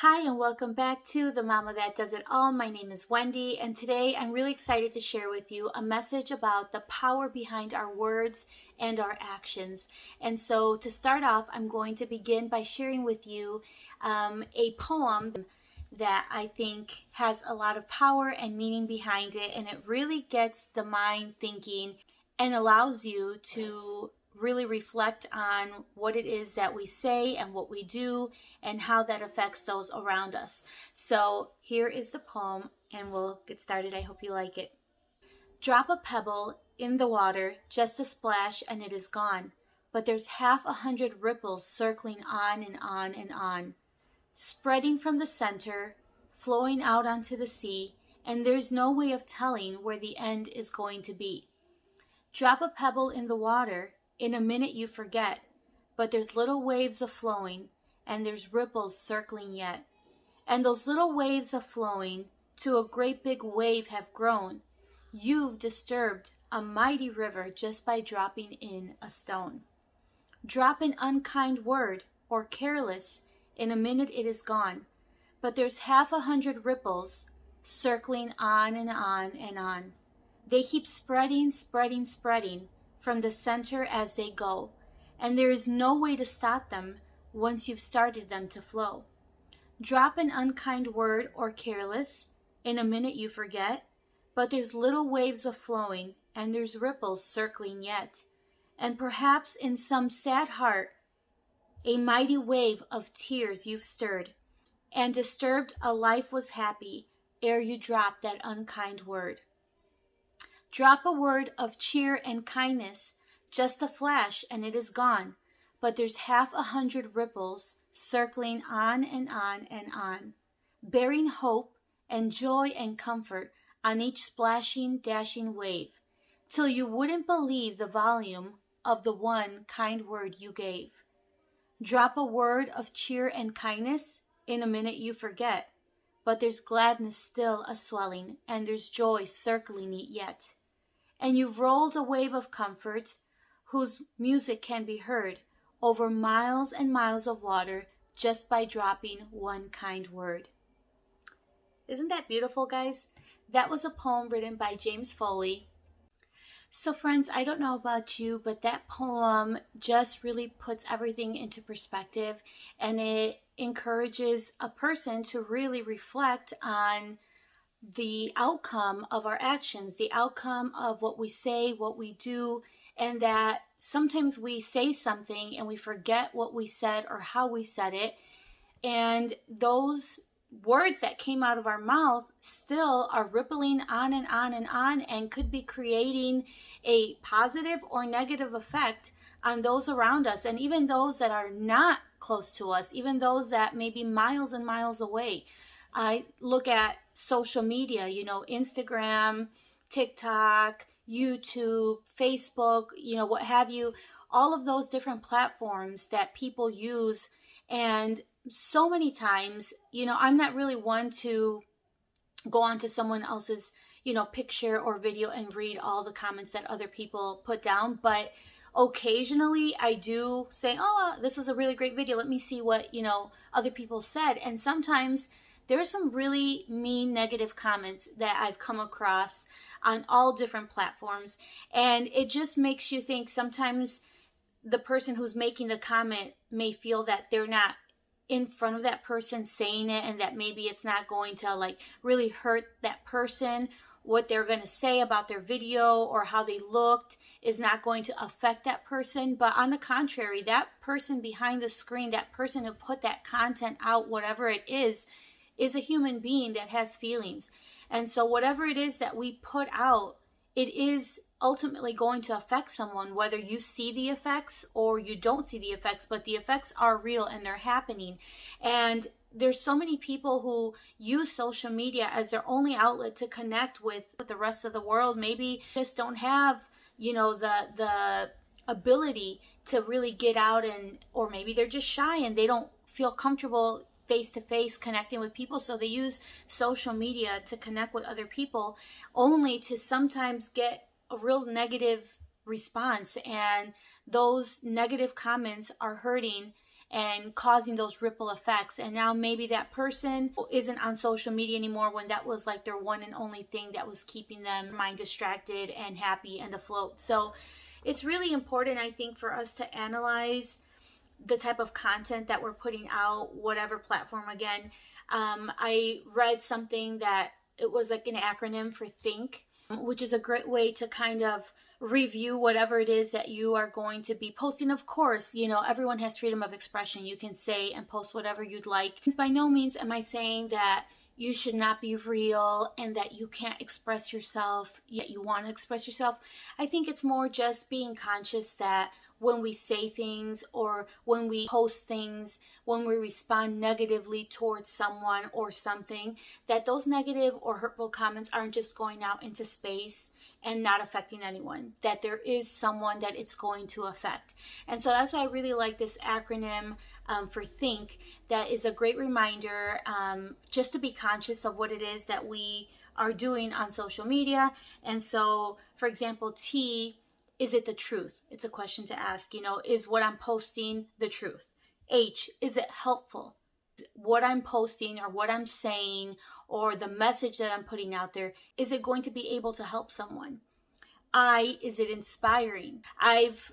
Hi, and welcome back to The Mama That Does It All. My name is Wendy, and today I'm really excited to share with you a message about the power behind our words and our actions. And so to start off, I'm going to begin by sharing with you a poem that I think has a lot of power and meaning behind it, and it really gets the mind thinking and allows you to really reflect on what it is that we say and what we do and how that affects those around us. So here is the poem and we'll get started. I hope you like it. Drop a pebble in the water, just a splash, and it is gone. But there's 100 ripples circling on and on and on, spreading from the center, flowing out onto the sea, and there's no way of telling where the end is going to be. Drop a pebble in the water, in a minute you forget, but there's little waves of flowing, and there's ripples circling yet. And those little waves of flowing to a great big wave have grown. You've disturbed a mighty river just by dropping in a stone. Drop an unkind word, or careless, in a minute it is gone, but there's 100 ripples circling on and on and on. They keep spreading, spreading, spreading from the center as they go, and there is no way to stop them once you've started them to flow. Drop an unkind word or careless, in a minute you forget, but there's little waves of flowing, and there's ripples circling yet. And perhaps in some sad heart, a mighty wave of tears you've stirred, and disturbed a life was happy ere you dropped that unkind word. Drop a word of cheer and kindness, just a flash and it is gone, but there's 100 ripples circling on and on and on, bearing hope and joy and comfort on each splashing, dashing wave, till you wouldn't believe the volume of the one kind word you gave. Drop a word of cheer and kindness, in a minute you forget, but there's gladness still a-swelling, and there's joy circling it yet. And you've rolled a wave of comfort, whose music can be heard over miles and miles of water just by dropping one kind word. Isn't that beautiful, guys? That was a poem written by James Foley. So friends, I don't know about you, but that poem just really puts everything into perspective, and it encourages a person to really reflect on the outcome of our actions, the outcome of what we say, what we do, and that sometimes we say something and we forget what we said or how we said it, and those words that came out of our mouth still are rippling on and on and on, and could be creating a positive or negative effect on those around us, and even those that are not close to us, even those that may be miles and miles away. I look at social media, Instagram, TikTok, YouTube, Facebook, what have you, all of those different platforms that people use. And so many times, I'm not really one to go onto someone else's, picture or video and read all the comments that other people put down. But occasionally I do say, oh, this was a really great video. Let me see what, other people said. And sometimes there are some really mean, negative comments that I've come across on all different platforms. And it just makes you think sometimes the person who's making the comment may feel that they're not in front of that person saying it, and that maybe it's not going to really hurt that person. What they're going to say about their video or how they looked is not going to affect that person. But on the contrary, that person behind the screen, that person who put that content out, whatever it is a human being that has feelings. And so whatever it is that we put out, it is ultimately going to affect someone, whether you see the effects or you don't see the effects, but the effects are real and they're happening. And there's so many people who use social media as their only outlet to connect with the rest of the world. Maybe just don't have, the ability to really get out, or maybe they're just shy and they don't feel comfortable face-to-face connecting with people, so they use social media to connect with other people, only to sometimes get a real negative response, and those negative comments are hurting and causing those ripple effects. And now maybe that person isn't on social media anymore when that was like their one and only thing that was keeping them mind distracted and happy and afloat. So it's really important, I think, for us to analyze the type of content that we're putting out, whatever platform. Again, I read something that it was like an acronym for THINK, which is a great way to kind of review whatever it is that you are going to be posting. Of course, everyone has freedom of expression. You can say and post whatever you'd like. By no means am I saying that you should not be real and that you can't express yourself, yet you want to express yourself. I think it's more just being conscious that when we say things or when we post things, when we respond negatively towards someone or something, that those negative or hurtful comments aren't just going out into space and not affecting anyone, that there is someone that it's going to affect. And so that's why I really like this acronym for THINK. That is a great reminder just to be conscious of what it is that we are doing on social media. And so, for example, T, is it the truth? It's a question to ask, is what I'm posting the truth? H, is it helpful? What I'm posting or what I'm saying or the message that I'm putting out there, is it going to be able to help someone? I, is it inspiring? I've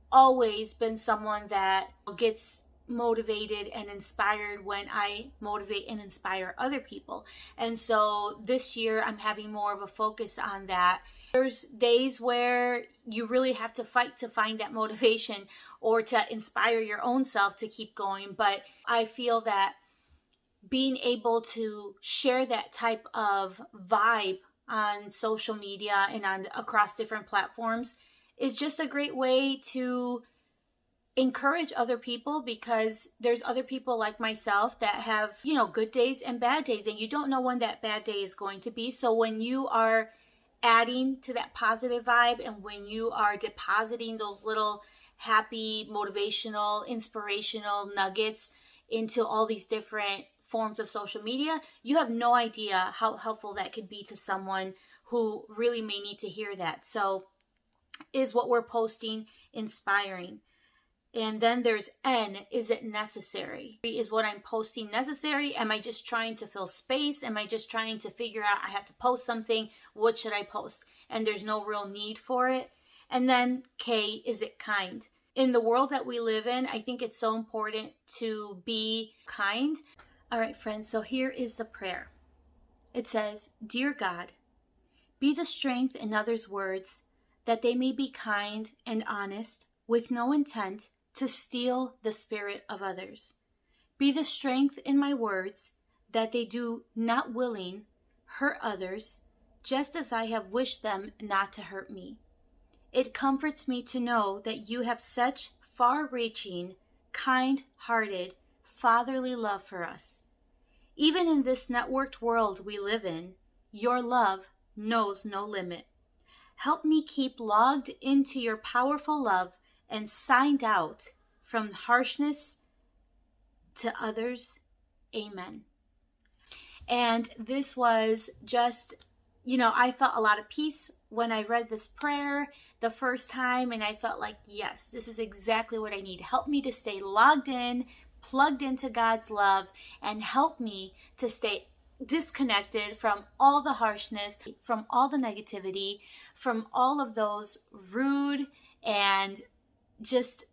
always been someone that gets motivated and inspired when I motivate and inspire other people. And so this year I'm having more of a focus on that. There's days where you really have to fight to find that motivation or to inspire your own self to keep going. But I feel that being able to share that type of vibe on social media and across different platforms is just a great way to encourage other people, because there's other people like myself that have, good days and bad days, and you don't know when that bad day is going to be. So when you are adding to that positive vibe and when you are depositing those little happy, motivational, inspirational nuggets into all these different forms of social media, you have no idea how helpful that could be to someone who really may need to hear that. So is what we're posting inspiring? And then there's N, is it necessary? Is what I'm posting necessary? Am I just trying to fill space? Am I just trying to figure out I have to post something? What should I post? And there's no real need for it. And then K, is it kind? In the world that we live in, I think it's so important to be kind. All right, friends, so here is the prayer. It says, Dear God, be the strength in others' words, that they may be kind and honest, with no intent to steal the spirit of others. Be the strength in my words, that they do not willing hurt others, just as I have wished them not to hurt me. It comforts me to know that you have such far-reaching, kind-hearted, fatherly love for us. Even in this networked world we live in, your love knows no limit. Help me keep logged into your powerful love and signed out from harshness to others. Amen. And this was just, I felt a lot of peace when I read this prayer the first time, and I felt like, yes, this is exactly what I need. Help me to stay logged in, plugged into God's love, and help me to stay disconnected from all the harshness, from all the negativity, from all of those rude and just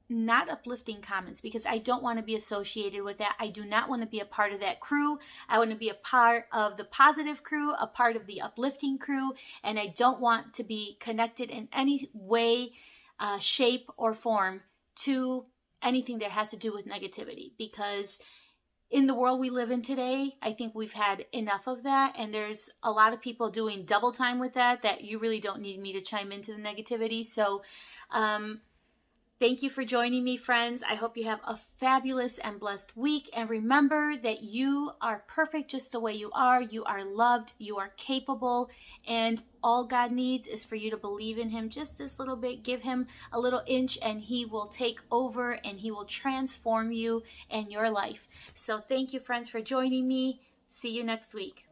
not uplifting comments, because I don't want to be associated with that. I do not want to be a part of that crew. I want to be a part of the positive crew, a part of the uplifting crew, and I don't want to be connected in any way, shape, or form to anything that has to do with negativity, because in the world we live in today, I think we've had enough of that, and there's a lot of people doing double time with that you really don't need me to chime into the negativity. So thank you for joining me, friends. I hope you have a fabulous and blessed week. And remember that you are perfect just the way you are. You are loved. You are capable. And all God needs is for you to believe in Him just this little bit. Give Him a little inch and He will take over and He will transform you and your life. So thank you, friends, for joining me. See you next week.